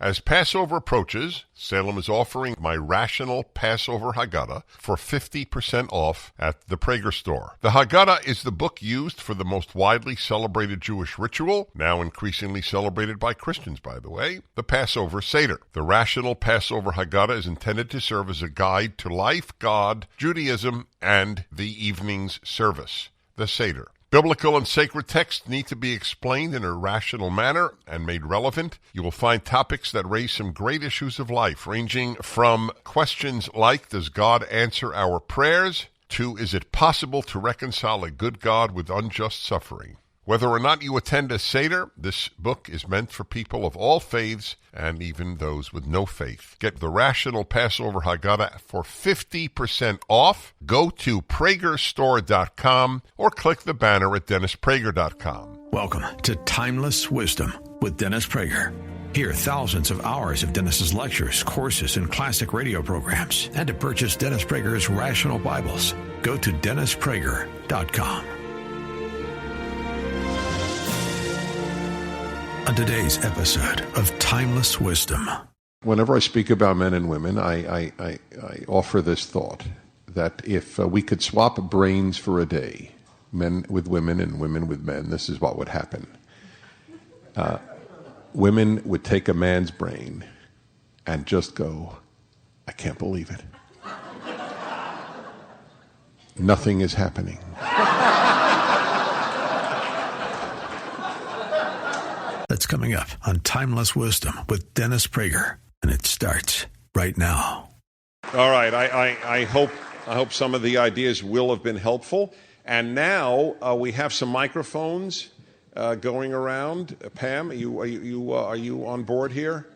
As Passover approaches, Salem is offering My Rational Passover Haggadah for 50% off at the Prager store. The Haggadah is the book used for the most widely celebrated Jewish ritual, now increasingly celebrated by Christians, by the way, the Passover Seder. The Rational Passover Haggadah is intended to serve as a guide to life, God, Judaism, and the evening's service, the Seder. Biblical and sacred texts need to be explained in a rational manner and made relevant. You will find topics that raise some great issues of life, ranging from questions like, does God answer our prayers, to is it possible to reconcile a good God with unjust suffering? Whether or not you attend a Seder, this book is meant for people of all faiths and even those with no faith. Get the Rational Passover Haggadah for 50% off. Go to PragerStore.com or click the banner at DennisPrager.com. Welcome to Timeless Wisdom with Dennis Prager. Hear thousands of hours of Dennis's lectures, courses, and classic radio programs. And to purchase Dennis Prager's Rational Bibles, go to DennisPrager.com. On today's episode of Timeless Wisdom. Whenever I speak about men and women, I offer this thought, that if we could swap brains for a day, men with women and women with men, this is what would happen. Women would take a man's brain and just go, I can't believe it. Nothing is happening. That's coming up on Timeless Wisdom with Dennis Prager, and it starts right now. All right, I hope some of the ideas will have been helpful. And now we have some microphones going around. Pam, are you on board here?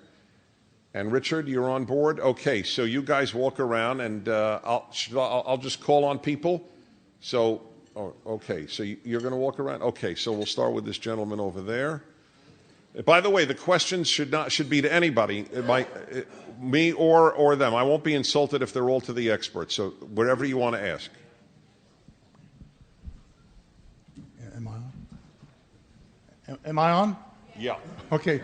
And Richard, you're on board. Okay, so you guys walk around, and I'll just call on people. So, okay, so you're going to walk around. Okay, so we'll start with this gentleman over there. By the way, the questions should be to anybody, me or them. I won't be insulted if they're all to the experts. So whatever you want to ask. Am I on? Am I on? Yeah. Okay.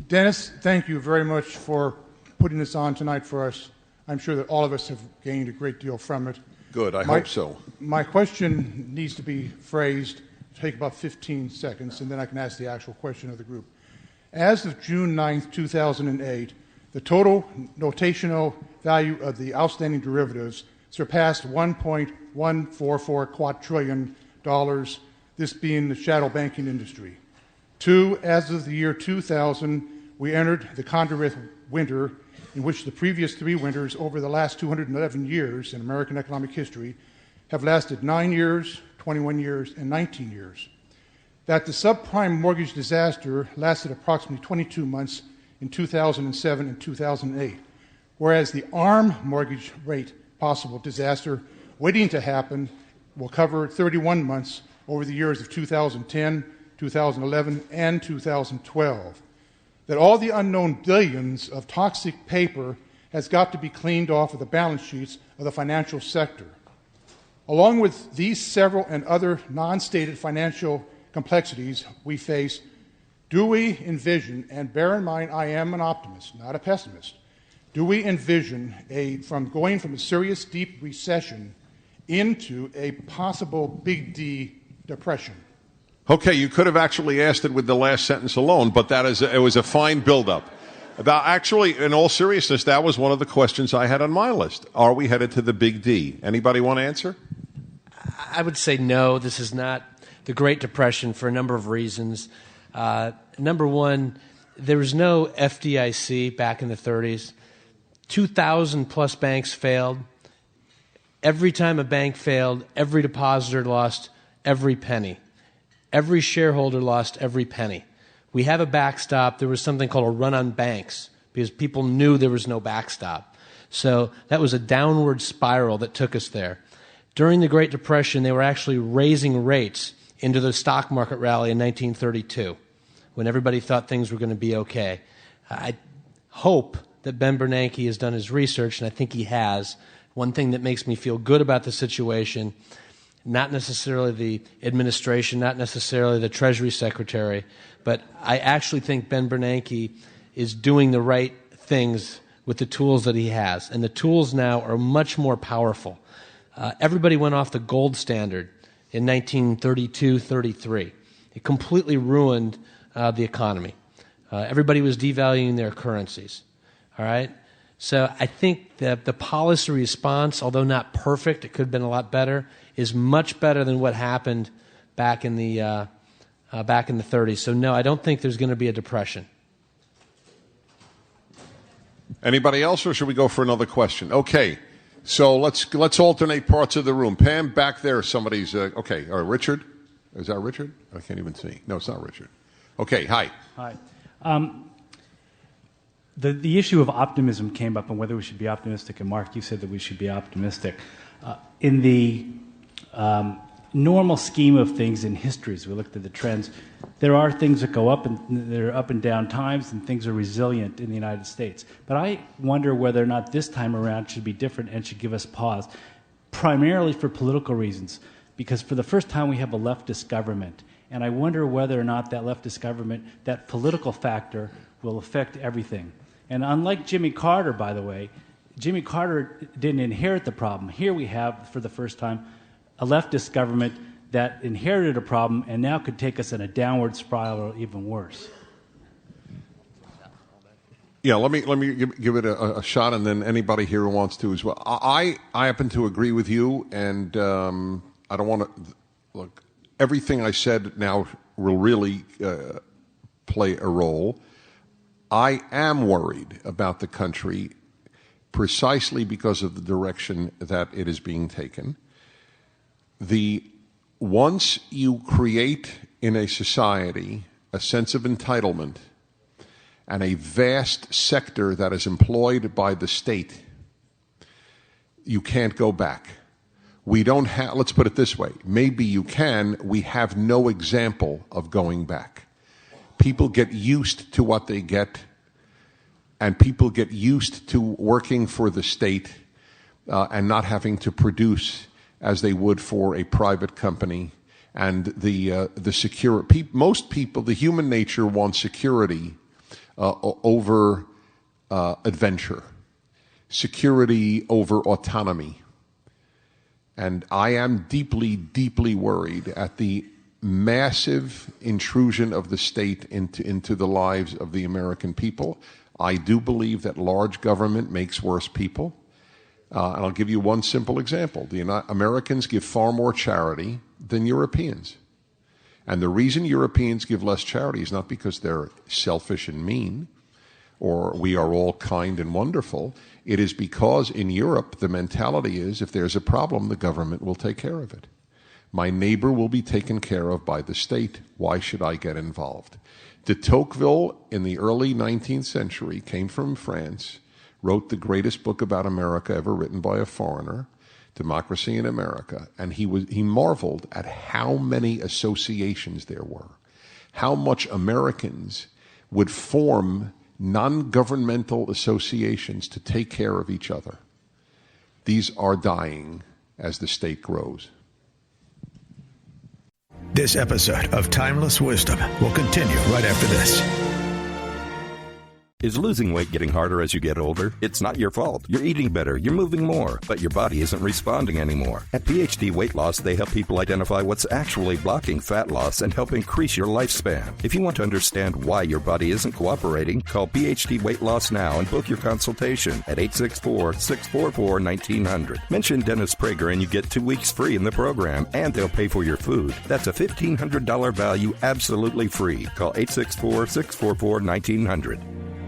Dennis, thank you very much for putting this on tonight for us. I'm sure that all of us have gained a great deal from it. Good. I hope so. My question needs to be phrased. Take about 15 seconds, and then I can ask the actual question of the group. As of June 9th, 2008, the total notational value of the outstanding derivatives surpassed $1.144 quadrillion, this being the shadow banking industry. 2, as of the year 2000, we entered the Condorith winter, in which the previous 3 winters over the last 211 years in American economic history have lasted 9 years, 21 years, and 19 years. That the subprime mortgage disaster lasted approximately 22 months in 2007 and 2008, whereas the ARM mortgage rate possible disaster waiting to happen will cover 31 months over the years of 2010, 2011, and 2012. That all the unknown billions of toxic paper has got to be cleaned off of the balance sheets of the financial sector. Along with these several and other non-stated financial complexities we face, do we envision, and bear in mind I am an optimist, not a pessimist, do we envision going from a serious deep recession into a possible big D depression? Okay, you could have actually asked it with the last sentence alone, but it was a fine build-up. Actually, in all seriousness, that was one of the questions I had on my list. Are we headed to the big D? Anybody want to answer? I would say no, this is not the Great Depression for a number of reasons. Number one, there was no FDIC back in the 30s. 2,000 plus banks failed. Every time a bank failed, every depositor lost every penny. Every shareholder lost every penny. We have a backstop. There was something called a run on banks because people knew there was no backstop. So that was a downward spiral that took us there. During the Great Depression, they were actually raising rates into the stock market rally in 1932 when everybody thought things were going to be okay. I hope that Ben Bernanke has done his research, and I think he has. One thing that makes me feel good about the situation, not necessarily the administration, not necessarily the Treasury Secretary, but I actually think Ben Bernanke is doing the right things with the tools that he has. And the tools now are much more powerful. Everybody went off the gold standard in 1932-33. It completely ruined the economy. Everybody was devaluing their currencies. All right? So I think that the policy response, although not perfect, it could have been a lot better, is much better than what happened back in the 30s. So no, I don't think there's going to be a depression. Anybody else, or should we go for another question? Okay, so let's alternate parts of the room. Pam, back there, somebody's okay. All right, Richard, is that Richard? I can't even see. No, it's not Richard. Okay, hi. Hi. The issue of optimism came up, and whether we should be optimistic. And Mark, you said that we should be optimistic. In the normal scheme of things in history, as we looked at the trends, there are things that go up, and there are up and down times, and things are resilient in the United States. But I wonder whether or not this time around should be different and should give us pause, primarily for political reasons, because for the first time we have a leftist government, and I wonder whether or not that leftist government, that political factor, will affect everything. And unlike Jimmy Carter, by the way, Jimmy Carter didn't inherit the problem. Here we have, for the first time, a leftist government that inherited a problem and now could take us in a downward spiral or even worse. Yeah, let me give it a shot, and then anybody here who wants to as well. I happen to agree with you, and I don't want to look. Everything I said now will really play a role. I am worried about the country precisely because of the direction that it is being taken. Once you create in a society a sense of entitlement and a vast sector that is employed by the state, you can't go back. We don't have, let's put it this way, maybe you can, we have no example of going back. People get used to what they get, and people get used to working for the state and not having to produce as they would for a private company. And the secure most people, the human nature wants security over adventure, security over autonomy. And I am deeply, deeply worried at the massive intrusion of the state into the lives of the American people. I do believe that large government makes worse people. And I'll give you one simple example. Americans give far more charity than Europeans. And the reason Europeans give less charity is not because they're selfish and mean, or we are all kind and wonderful. It is because in Europe, the mentality is if there's a problem, the government will take care of it. My neighbor will be taken care of by the state. Why should I get involved? De Tocqueville, in the early 19th century, came from France, wrote the greatest book about America ever written by a foreigner, Democracy in America, and he marveled at how many associations there were, how much Americans would form non-governmental associations to take care of each other. These are dying as the state grows. This episode of Timeless Wisdom will continue right after this. Is losing weight getting harder as you get older? It's not your fault. You're eating better, you're moving more, but your body isn't responding anymore. At PhD Weight Loss, they help people identify what's actually blocking fat loss and help increase your lifespan. If you want to understand why your body isn't cooperating, call PhD Weight Loss now and book your consultation at 864-644-1900. Mention Dennis Prager and you get 2 weeks free in the program, and they'll pay for your food. That's a $1,500 value absolutely free. Call 864-644-1900.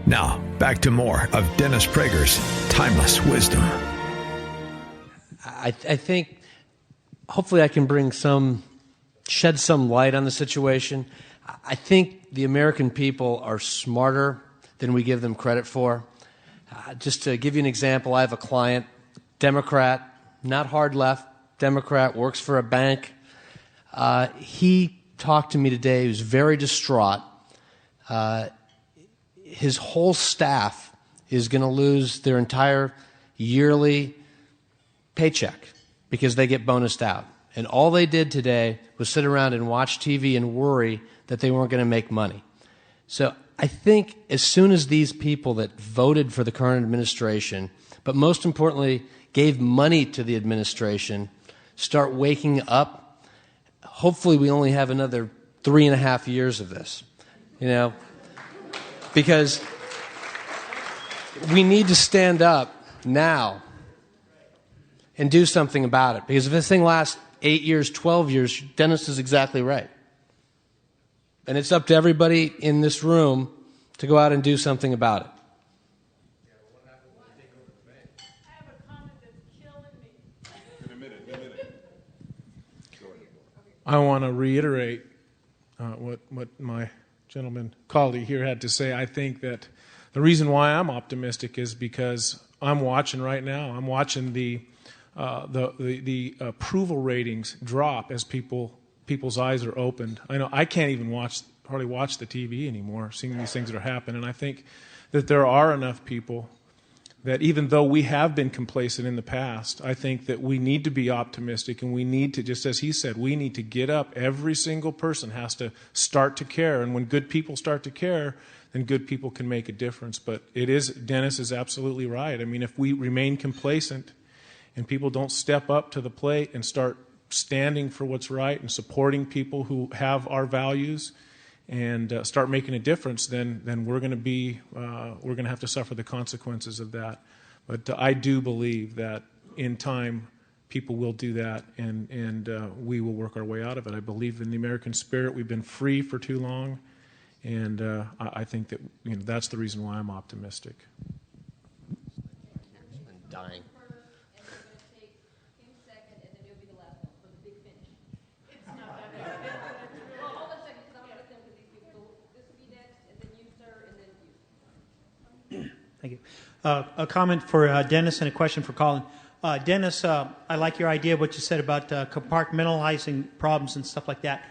Now, back to more of Dennis Prager's Timeless Wisdom. I think hopefully I can shed some light on the situation. I think the American people are smarter than we give them credit for. Just to give you an example, I have a client, Democrat, not hard left, Democrat, works for a bank. He talked to me today. He was very distraught. His whole staff is going to lose their entire yearly paycheck because they get bonused out. And all they did today was sit around and watch TV and worry that they weren't going to make money. So I think as soon as these people that voted for the current administration, but most importantly, gave money to the administration, start waking up, hopefully we only have another 3.5 years of this, because we need to stand up now and do something about it. Because if this thing lasts 8 years, 12 years, Dennis is exactly right. And it's up to everybody in this room to go out and do something about it. I want to reiterate what my gentleman colleague here had to say. I think that the reason why I'm optimistic is because I'm watching right now. I'm watching the approval ratings drop as people's eyes are opened. I know I can't even hardly watch the TV anymore, seeing these things that are happening. And I think that there are enough people that even though we have been complacent in the past, I think that we need to be optimistic, and we need to, just as he said, we need to get up. Every single person has to start to care. And when good people start to care, then good people can make a difference. But Dennis is absolutely right. I mean, if we remain complacent and people don't step up to the plate and start standing for what's right and supporting people who have our values and start making a difference, then we're going to have to suffer the consequences of that. But I do believe that in time people will do that, and we will work our way out of it. I believe in the American spirit. We've been free for too long, and I think that that's the reason why I'm optimistic. Dying. Thank you. A comment for Dennis and a question for Colin. Dennis, I like your idea, what you said about compartmentalizing problems and stuff like that.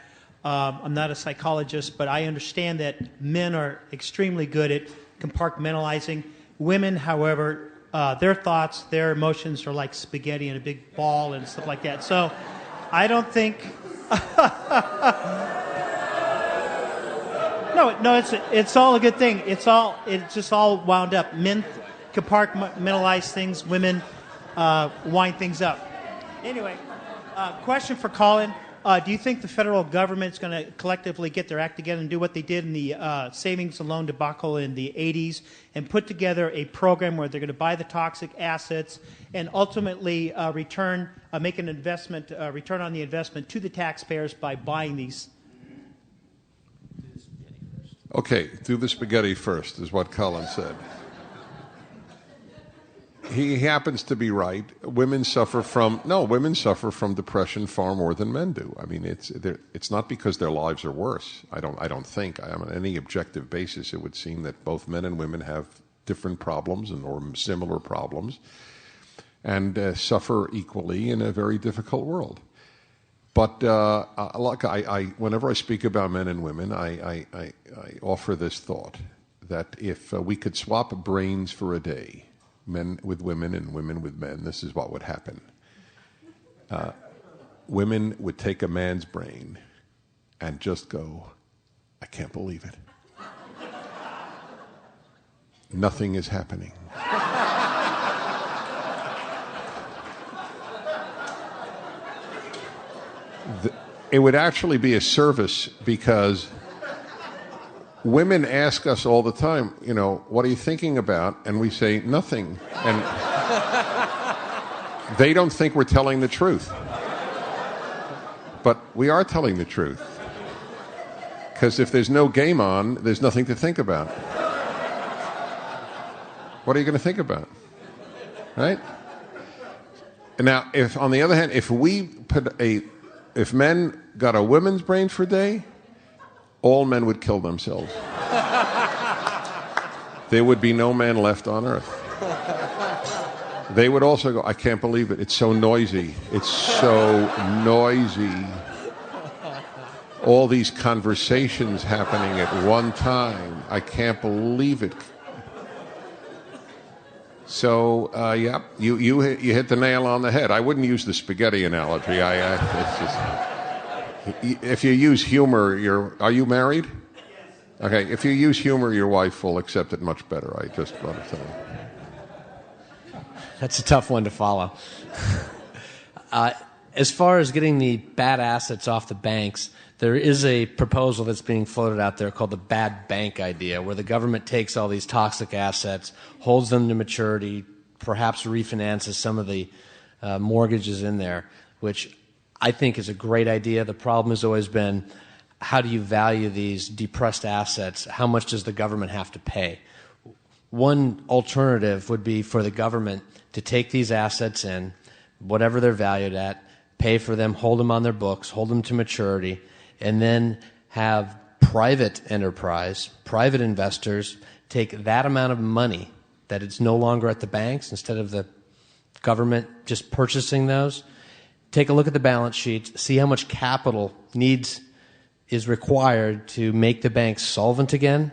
I'm not a psychologist, but I understand that men are extremely good at compartmentalizing. Women, however, their thoughts, their emotions are like spaghetti in a big ball and stuff like that. So I don't think... No, it's all a good thing. It's just all wound up. Men compartmentalize things. Women wind things up. Anyway, question for Colin. Do you think the federal government's going to collectively get their act together and do what they did in the savings and loan debacle in the 80s and put together a program where they're going to buy the toxic assets and ultimately make an investment, return on the investment to the taxpayers by buying these? Okay, do the spaghetti first, is what Colin said. He happens to be right. Women suffer from depression far more than men do. I mean, it's not because their lives are worse. I don't think. On any objective basis, it would seem that both men and women have different problems or similar problems, and suffer equally in a very difficult world. But whenever I speak about men and women, I offer this thought that if we could swap brains for a day, men with women and women with men, this is what would happen. Women would take a man's brain and just go, I can't believe it. Nothing is happening. It would actually be a service, because women ask us all the time, what are you thinking about? And we say, nothing. And they don't think we're telling the truth. But we are telling the truth. Because if there's no game on, there's nothing to think about. What are you going to think about? Right? Now, if on the other hand, if men got a women's brain for a day, all men would kill themselves. There would be no man left on earth. They would also go, I can't believe it. It's so noisy. It's so noisy. All these conversations happening at one time. I can't believe it. So, yeah, you hit the nail on the head. I wouldn't use the spaghetti analogy. If you use humor, are you married? Okay, if you use humor, your wife will accept it much better. I just want to tell you. That's a tough one to follow. As far as getting the bad assets off the banks, there is a proposal that's being floated out there called the bad bank idea, where the government takes all these toxic assets, holds them to maturity, perhaps refinances some of the mortgages in there, which I think is a great idea. The problem has always been, how do you value these depressed assets? How much does the government have to pay? One alternative would be for the government to take these assets in, whatever they're valued at, pay for them, hold them on their books, hold them to maturity, and then have private enterprise, private investors take that amount of money that it's no longer at the banks instead of the government just purchasing those. Take a look at the balance sheets, see how much capital is required to make the banks solvent again,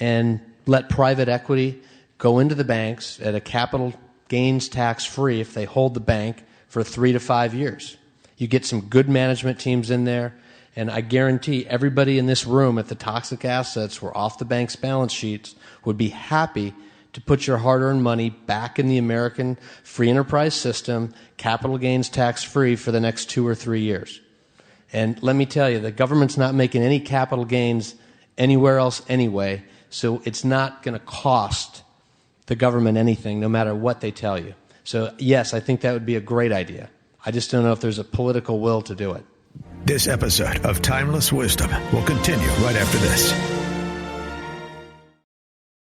and let private equity go into the banks at a capital gains tax free if they hold the bank for 3 to 5 years. You get some good management teams in there, and I guarantee everybody in this room, if the toxic assets were off the bank's balance sheets, would be happy to put your hard-earned money back in the American free enterprise system, capital gains tax free for the next 2 or 3 years. And let me tell you, the government's not making any capital gains anywhere else anyway, so it's not going to cost the government anything, no matter what they tell you. So, yes, I think that would be a great idea. I just don't know if there's a political will to do it. This episode of Timeless Wisdom will continue right after this.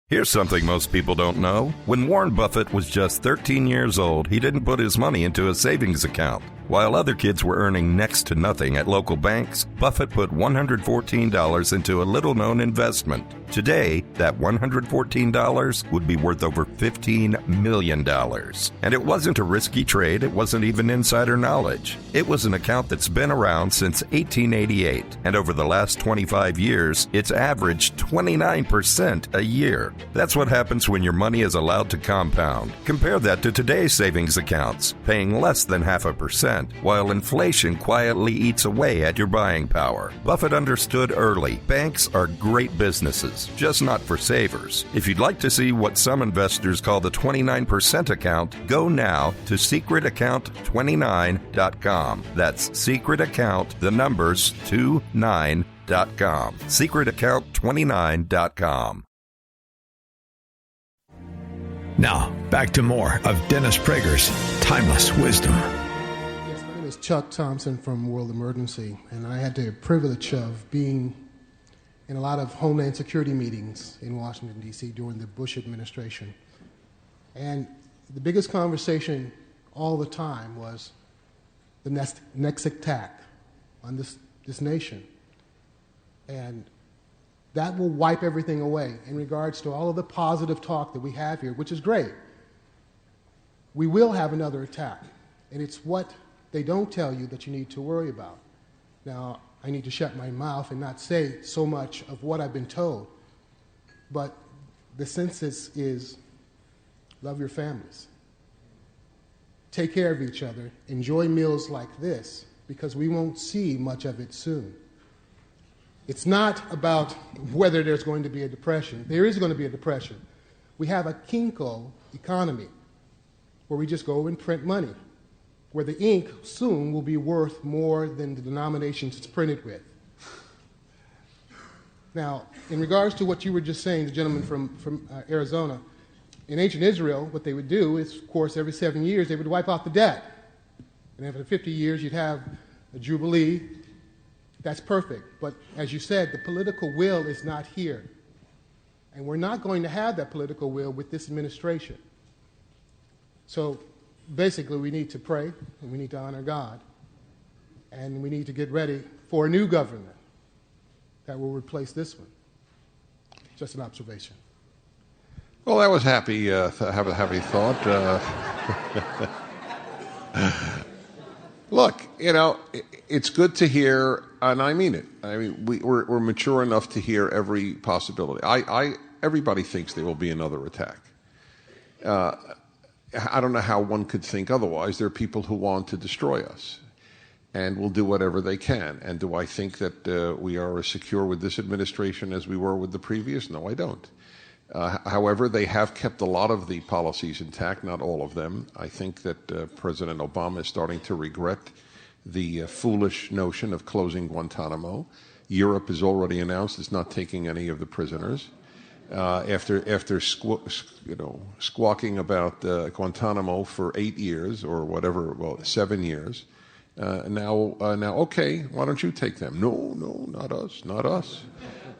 Here's something most people don't know. When Warren Buffett was just 13 years old, he didn't put his money into a savings account. While other kids were earning next to nothing at local banks, Buffett put $114 into a little-known investment. Today, that $114 would be worth over $15 million. And it wasn't a risky trade. It wasn't even insider knowledge. It was an account that's been around since 1888. And over the last 25 years, it's averaged 29% a year. That's what happens when your money is allowed to compound. Compare that to today's savings accounts, paying less than 0.5%. While inflation quietly eats away at your buying power. Buffett understood early, banks are great businesses, just not for savers. If you'd like to see what some investors call the 29% account, go now to secretaccount29.com. That's secretaccount, the numbers 29.com. secretaccount29.com. Now, back to more of Dennis Prager's Timeless Wisdom. My name is Chuck Thompson from World Emergency, and I had the privilege of being in a lot of Homeland Security meetings in Washington, D.C. during the Bush administration. And the biggest conversation all the time was the next attack on this nation. And that will wipe everything away in regards to all of the positive talk that we have here, which is great. We will have another attack, and it's what they don't tell you that you need to worry about. Now, I need to shut my mouth and not say so much of what I've been told, but the census is love your families. Take care of each other. Enjoy meals like this, because we won't see much of it soon. It's not about whether there's going to be a depression. There is going to be a depression. We have a Kinko economy where we just go and print money, where the ink soon will be worth more than the denominations it's printed with. Now, in regards to what you were just saying, the gentleman from Arizona, in ancient Israel, what they would do is, of course, every 7 years, they would wipe out the debt. And after 50 years, you'd have a jubilee. That's perfect. But as you said, the political will is not here. And we're not going to have that political will with this administration. So basically, we need to pray, and we need to honor God, and we need to get ready for a new government that will replace this one. Just an observation. Well, that was happy. Have a happy thought. Look, it's good to hear, and I mean it. I mean, we're mature enough to hear every possibility. Everybody thinks there will be another attack. I don't know how one could think otherwise. There are people who want to destroy us. and will do whatever they can. And do I think that we are as secure with this administration as we were with the previous? No, I don't. However, they have kept a lot of the policies intact, not all of them. I think that President Obama is starting to regret the foolish notion of closing Guantanamo. Europe has already announced it's not taking any of the prisoners. After squawking about Guantanamo for 8 years or whatever, 7 years, now, okay, why don't you take them? No, not us.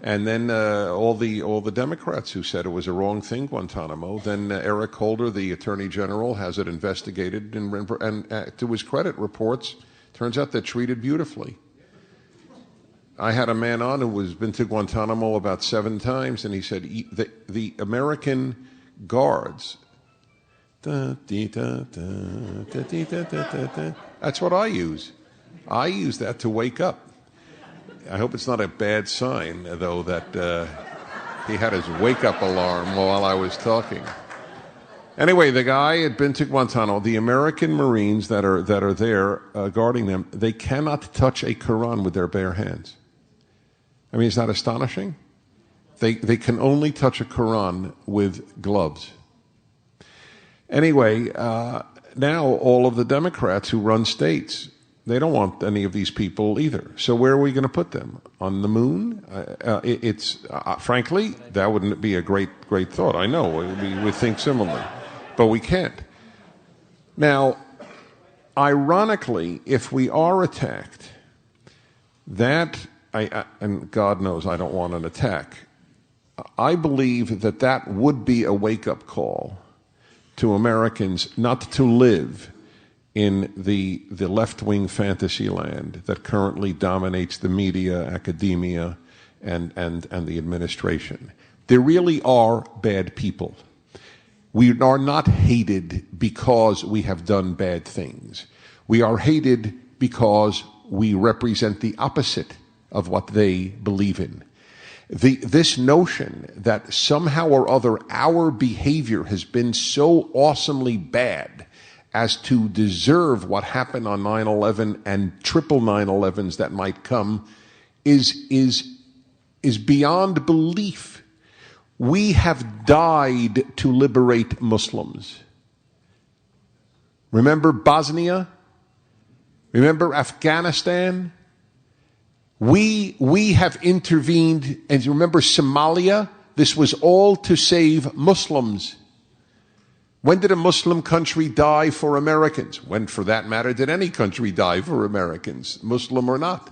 And then all the Democrats who said it was a wrong thing, Guantanamo. Then Eric Holder, the Attorney General, has it investigated, and to his credit, reports turns out they're treated beautifully. I had a man on who has been to Guantanamo about 7 times, and he said the American guards. That's what I use. I use that to wake up. I hope it's not a bad sign, though, that he had his wake-up alarm while I was talking. Anyway, the guy had been to Guantanamo. The American Marines that are there guarding them, they cannot touch a Quran with their bare hands. I mean, is that astonishing? They can only touch a Quran with gloves. Anyway, now all of the Democrats who run states, they don't want any of these people either. So where are we going to put them? On the moon? Frankly, that wouldn't be a great thought. I know, we would think similarly. But we can't. Now, ironically, if we are attacked, and God knows I don't want an attack, I believe that would be a wake-up call to Americans not to live in the left-wing fantasy land that currently dominates the media, academia, and the administration. There really are bad people. We are not hated because we have done bad things. We are hated because we represent the opposite of what they believe in. This notion that somehow or other our behavior has been so awesomely bad as to deserve what happened on 9/11 and triple 9/11s that might come is beyond belief. We have died to liberate Muslims. Remember Bosnia? Remember Afghanistan? We have intervened, and remember Somalia? This was all to save Muslims. When did a Muslim country die for Americans? When, for that matter, did any country die for Americans, Muslim or not?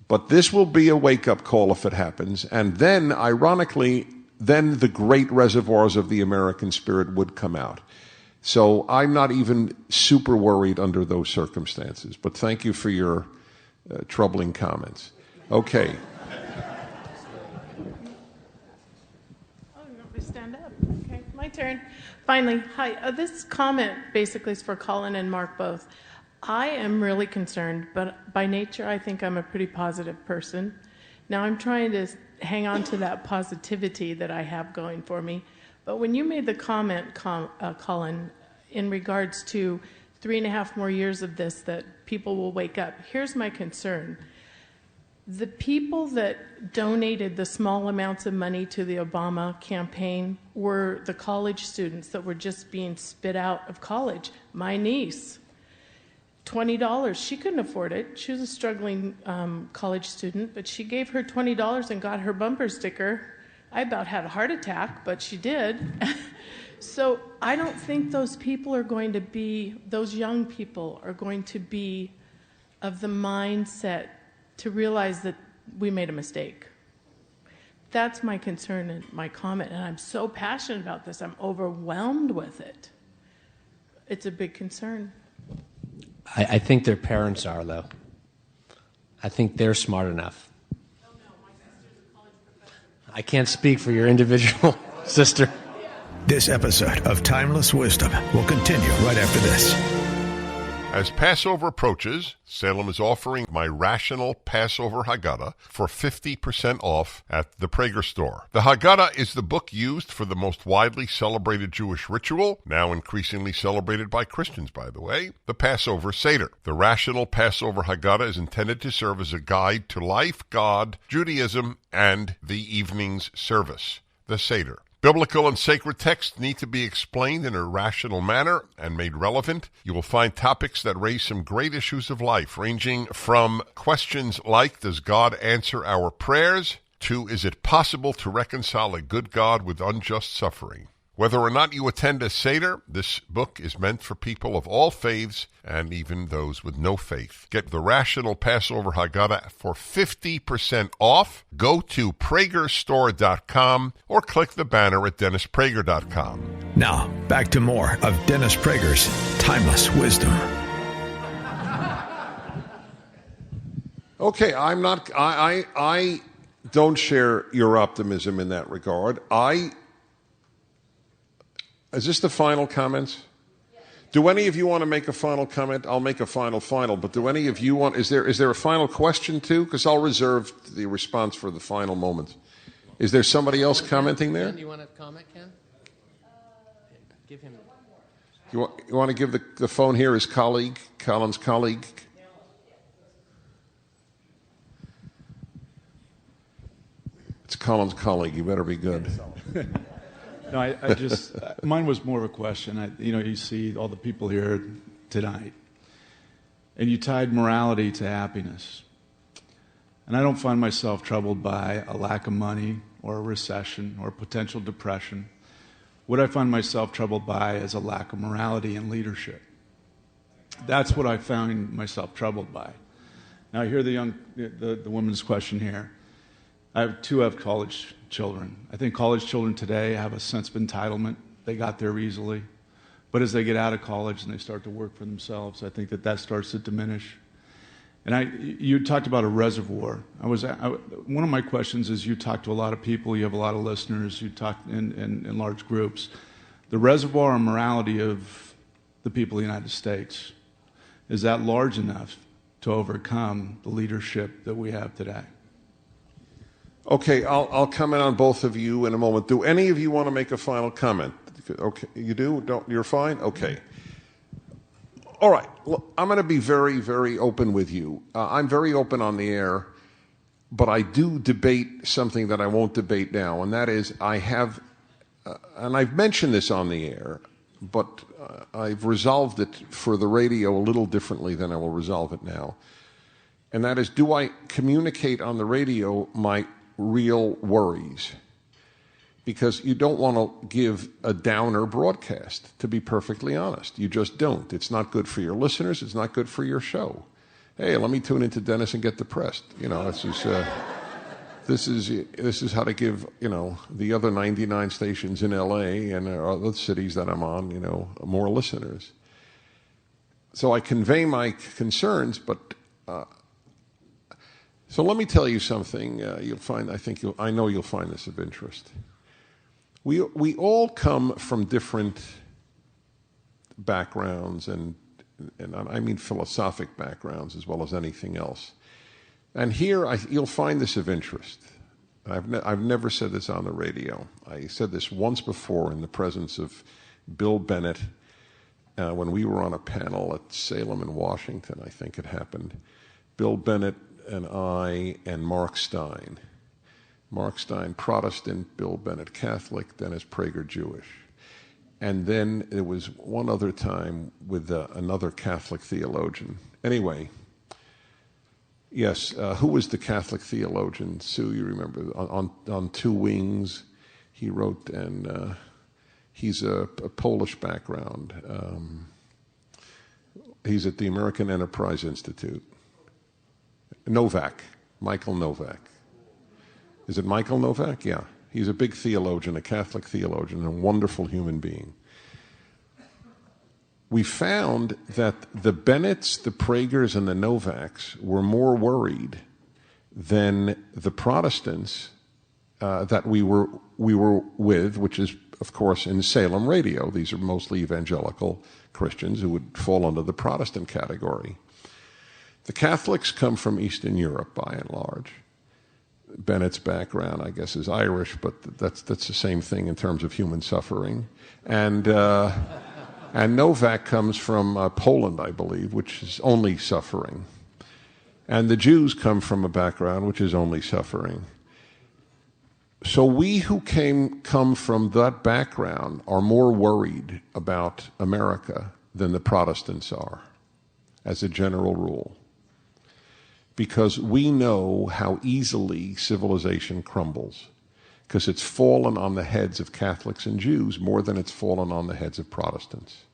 But this will be a wake-up call if it happens, and then, ironically, then the great reservoirs of the American spirit would come out. So I'm not even super worried under those circumstances. But thank you for your troubling comments. Okay. Stand up. Okay, my turn. Finally, hi. This comment basically is for Colin and Mark both. I am really concerned, but by nature, I think I'm a pretty positive person. Now, I'm trying to hang on to that positivity that I have going for me. But when you made the comment, Colin, in regards to 3.5 more years of this, that people will wake up, here's my concern. The people that donated the small amounts of money to the Obama campaign were the college students that were just being spit out of college. My niece, $20. She couldn't afford it. She was a struggling college student, but she gave her $20 and got her bumper sticker. I about had a heart attack, but she did. So I don't think those people are going to be, those young people are going to be of the mindset to realize that we made a mistake. That's my concern and my comment, and I'm so passionate about this. I'm overwhelmed with it. It's a big concern. I think their parents are, though. I think they're smart enough. Oh, no, my sister's a college professor. I can't speak for your individual sister. This episode of Timeless Wisdom will continue right after this. As Passover approaches, Salem is offering my Rational Passover Haggadah for 50% off at the Prager store. The Haggadah is the book used for the most widely celebrated Jewish ritual, now increasingly celebrated by Christians, by the way, the Passover Seder. The Rational Passover Haggadah is intended to serve as a guide to life, God, Judaism, and the evening's service, the Seder. Biblical and sacred texts need to be explained in a rational manner and made relevant. You will find topics that raise some great issues of life, ranging from questions like, does God answer our prayers, to is it possible to reconcile a good God with unjust suffering? Whether or not you attend a Seder, this book is meant for people of all faiths and even those with no faith. Get the Rational Passover Haggadah for 50% off. Go to PragerStore.com or click the banner at DennisPrager.com. Now, back to more of Dennis Prager's Timeless Wisdom. Okay, I don't share your optimism in that regard. Is this the final comments? Do any of you want to make a final comment? I'll make a final, but do any of you want, is there a final question too? Because I'll reserve the response for the final moment. Is there somebody else commenting there? Ken, do you want to comment, Ken? Give him. You want to give the phone here, his colleague, Colin's colleague? It's Colin's colleague. You better be good. No, I just, mine was more of a question. You see all the people here tonight, and you tied morality to happiness. And I don't find myself troubled by a lack of money or a recession or potential depression. What I find myself troubled by is a lack of morality and leadership. That's what I found myself troubled by. Now, I hear the woman's question here. I have college children. I think college children today have a sense of entitlement. They got there easily. But as they get out of college and they start to work for themselves, I think that starts to diminish. And you talked about a reservoir. One of my questions is, you talk to a lot of people, you have a lot of listeners, you talk in large groups. The reservoir of morality of the people of the United States, is that large enough to overcome the leadership that we have today? Okay, I'll comment on both of you in a moment. Do any of you want to make a final comment? Okay, you do? Don't? You're fine? Okay. All right. Look, I'm going to be very, very open with you. I'm very open on the air, but I do debate something that I won't debate now, and that is I have, and I've mentioned this on the air, but I've resolved it for the radio a little differently than I will resolve it now. And that is, do I communicate on the radio my real worries? Because you don't want to give a downer broadcast, to be perfectly honest. You just don't. It's not good for your listeners. It's not good for your show. Hey, let me tune into Dennis and get depressed. This is how to give, the other 99 stations in L.A. and other cities that I'm on, more listeners. So I convey my concerns, but so let me tell you something. You'll find. I know you'll find this of interest. We all come from different backgrounds, and I mean philosophic backgrounds as well as anything else. And here you'll find this of interest. I've never said this on the radio. I said this once before in the presence of Bill Bennett when we were on a panel at Salem in Washington. I think it happened. Bill Bennett and I and Mark Stein. Mark Stein, Protestant, Bill Bennett, Catholic, Dennis Prager, Jewish. And then there was one other time with another Catholic theologian. Anyway, yes, who was the Catholic theologian? Sue, you remember, on Two Wings, he wrote, and he's a Polish background. He's at the American Enterprise Institute. Michael Novak. Is it Michael Novak? Yeah. He's a big theologian, a Catholic theologian, a wonderful human being. We found that the Bennetts, the Pragers, and the Novaks were more worried than the Protestants that we were with, which is, of course, in Salem radio. These are mostly evangelical Christians who would fall under the Protestant category. The Catholics come from Eastern Europe, by and large. Bennett's background, I guess, is Irish, but that's the same thing in terms of human suffering. And Novak comes from Poland, I believe, which is only suffering. And the Jews come from a background which is only suffering. So we who come from that background are more worried about America than the Protestants are, as a general rule. Because we know how easily civilization crumbles, because it's fallen on the heads of Catholics and Jews more than it's fallen on the heads of Protestants.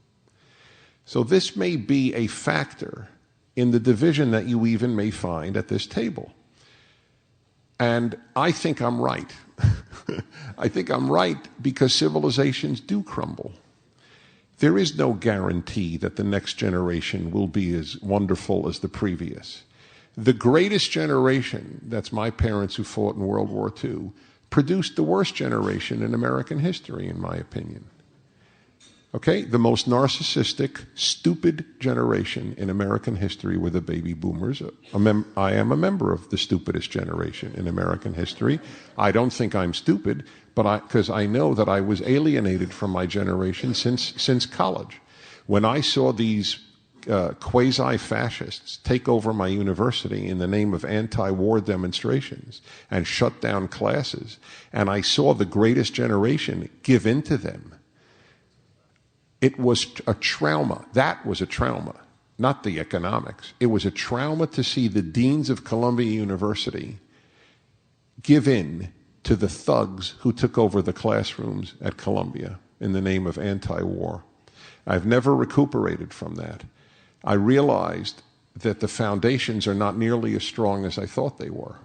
So this may be a factor in the division that you even may find at this table. And I think I'm right. I think I'm right because civilizations do crumble. There is no guarantee that the next generation will be as wonderful as the previous. The greatest generation, that's my parents who fought in World War II, produced the worst generation in American history, in my opinion. Okay? The most narcissistic, stupid generation in American history were the baby boomers. I am a member of the stupidest generation in American history. I don't think I'm stupid, but because I know that I was alienated from my generation since college. When I saw these quasi-fascists take over my university in the name of anti-war demonstrations and shut down classes, and I saw the greatest generation give in to them, it was a trauma. That was a trauma, not the economics. It was a trauma to see the deans of Columbia University give in to the thugs who took over the classrooms at Columbia in the name of anti-war. I've never recuperated from that. I realized that the foundations are not nearly as strong as I thought they were.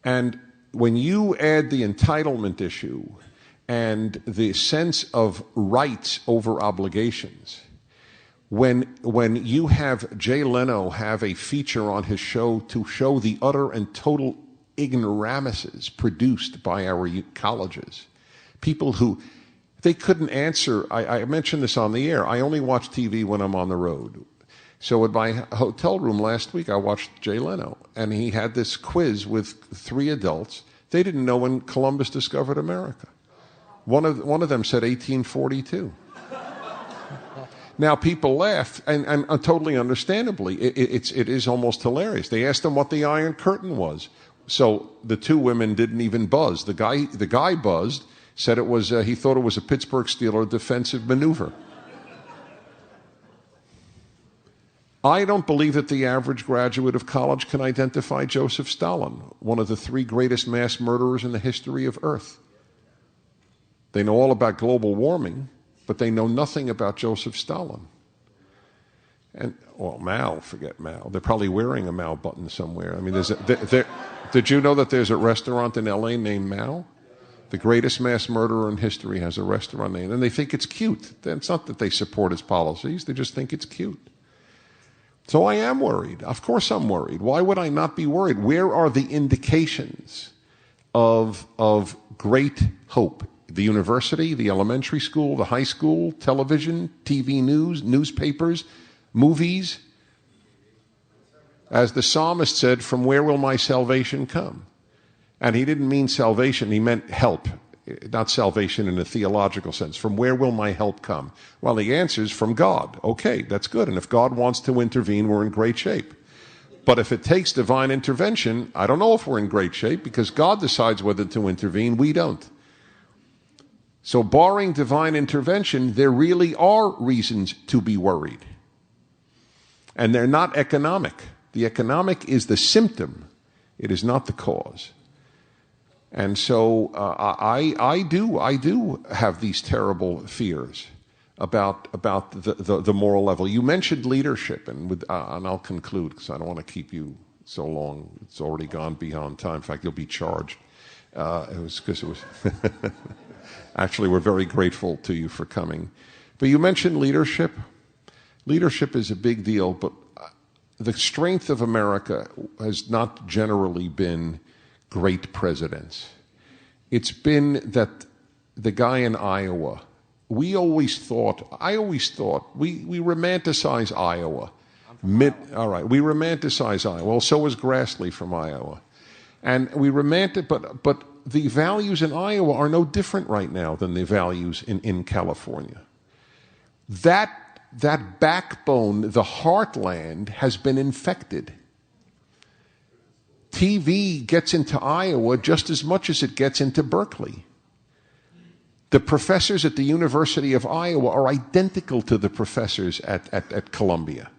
And when you add the entitlement issue and the sense of rights over obligations, when you have Jay Leno have a feature on his show to show the utter and total ignoramuses produced by our colleges, people who they couldn't answer. I mentioned this on the air. I only watch TV when I'm on the road. So at my hotel room last week, I watched Jay Leno, and he had this quiz with 3 adults. They didn't know when Columbus discovered America. One of them said 1842. Now people laugh, and totally understandably, it is almost hilarious. They asked him what the Iron Curtain was. So the 2 women didn't even buzz. The guy buzzed. Said it was, he thought it was a Pittsburgh Steelers defensive maneuver. I don't believe that the average graduate of college can identify Joseph Stalin, one of the 3 greatest mass murderers in the history of Earth. They know all about global warming, but they know nothing about Joseph Stalin. And, well, Mao, forget Mao. They're probably wearing a Mao button somewhere. I mean, did you know that there's a restaurant in L.A. named Mao? The greatest mass murderer in history has a restaurant name, and they think it's cute. It's not that they support his policies. They just think it's cute. So I am worried. Of course I'm worried. Why would I not be worried? Where are the indications of great hope? The university, the elementary school, the high school, television, TV news, newspapers, movies. As the psalmist said, from where will my salvation come? And he didn't mean salvation, he meant help, not salvation in a theological sense. From where will my help come? Well, the answer is from God. Okay, that's good. And if God wants to intervene, we're in great shape. But if it takes divine intervention, I don't know if we're in great shape because God decides whether to intervene, we don't. So barring divine intervention, there really are reasons to be worried. And they're not economic. The economic is the symptom. It is not the cause. And so I do have these terrible fears about the moral level. You mentioned leadership, and I'll conclude because I don't want to keep you so long. It's already gone beyond time. In fact, you'll be charged. Actually, we're very grateful to you for coming. But you mentioned leadership. Leadership is a big deal, but the strength of America has not generally been great presidents. it's been that the guy in Iowa, I always thought, we romanticize Iowa. All right, we romanticize Iowa. Well, so is Grassley from Iowa. And we but the values in Iowa are no different right now than the values in California. That backbone, the heartland, has been infected. TV gets into Iowa just as much as it gets into Berkeley. The professors at the University of Iowa are identical to the professors at Columbia.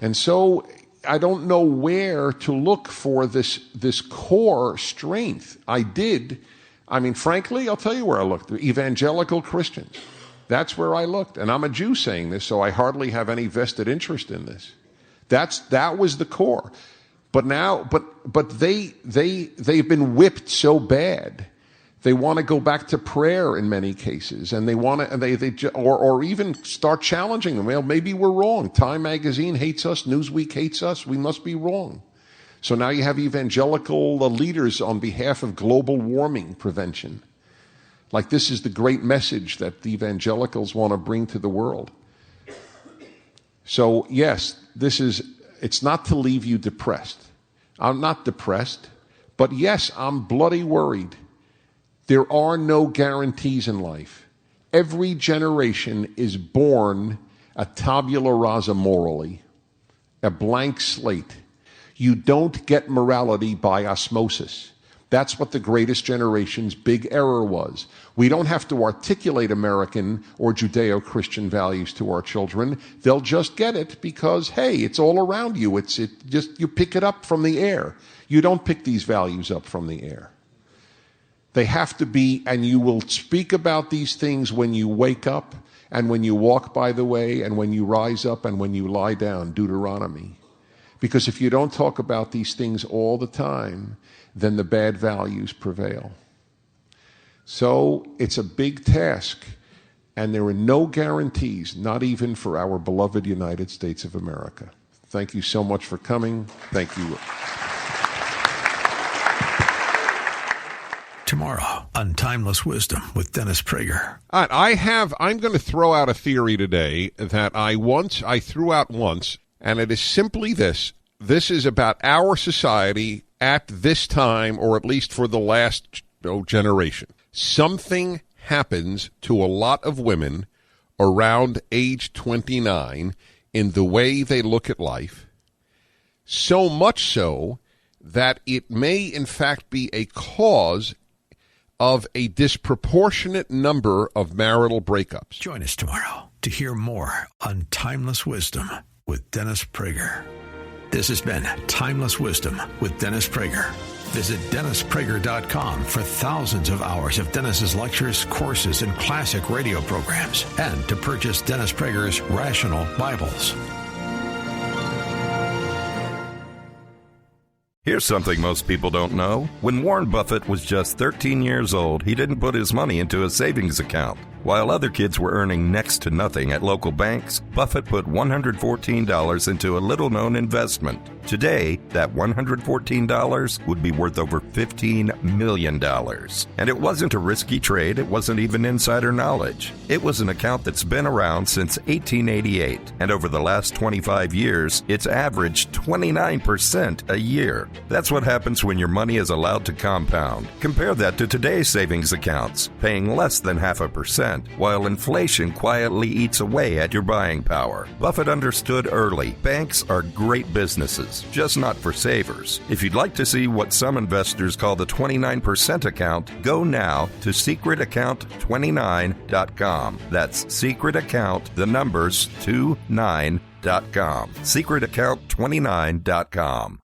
And so I don't know where to look for this core strength. Frankly, I'll tell you where I looked. Evangelical Christians. That's where I looked. And I'm a Jew saying this, so I hardly have any vested interest in this. That was the core. But now, but they've been whipped so bad. They want to go back to prayer in many cases, and or even start challenging them. Well, maybe we're wrong. Time magazine hates us. Newsweek hates us. We must be wrong. So now you have evangelical leaders on behalf of global warming prevention. Like this is the great message that the evangelicals want to bring to the world. So yes, it's not to leave you depressed. I'm not depressed, but yes, I'm bloody worried. There are no guarantees in life. Every generation is born a tabula rasa morally, a blank slate. You don't get morality by osmosis. That's what the greatest generation's big error was. We don't have to articulate American or Judeo-Christian values to our children. They'll just get it because, hey, it's all around you. You pick it up from the air. You don't pick these values up from the air. They have to be, and you will speak about these things when you wake up, and when you walk by the way, and when you rise up, and when you lie down, Deuteronomy. Because if you don't talk about these things all the time, then the bad values prevail. So it's a big task, and there are no guarantees, not even for our beloved United States of America. Thank you so much for coming. Thank you. Tomorrow on Timeless Wisdom with Dennis Prager. All right, I'm going to throw out a theory today that I threw out once, and it is simply this. This is about our society at this time, or at least for the last generation. Something happens to a lot of women around age 29 in the way they look at life, so much so that it may in fact be a cause of a disproportionate number of marital breakups. Join us tomorrow to hear more on Timeless Wisdom with Dennis Prager. This has been Timeless Wisdom with Dennis Prager. Visit DennisPrager.com for thousands of hours of Dennis's lectures, courses, and classic radio programs, and to purchase Dennis Prager's Rational Bibles. Here's something most people don't know. When Warren Buffett was just 13 years old, he didn't put his money into a savings account. While other kids were earning next to nothing at local banks, Buffett put $114 into a little-known investment. Today, that $114 would be worth over $15 million. And it wasn't a risky trade. It wasn't even insider knowledge. It was an account that's been around since 1888. And over the last 25 years, it's averaged 29% a year. That's what happens when your money is allowed to compound. Compare that to today's savings accounts, paying less than 0.5%. While inflation quietly eats away at your buying power. Buffett understood early, banks are great businesses, just not for savers. If you'd like to see what some investors call the 29% account, go now to secretaccount29.com. That's secret account, the numbers 29.com. Secretaccount29.com.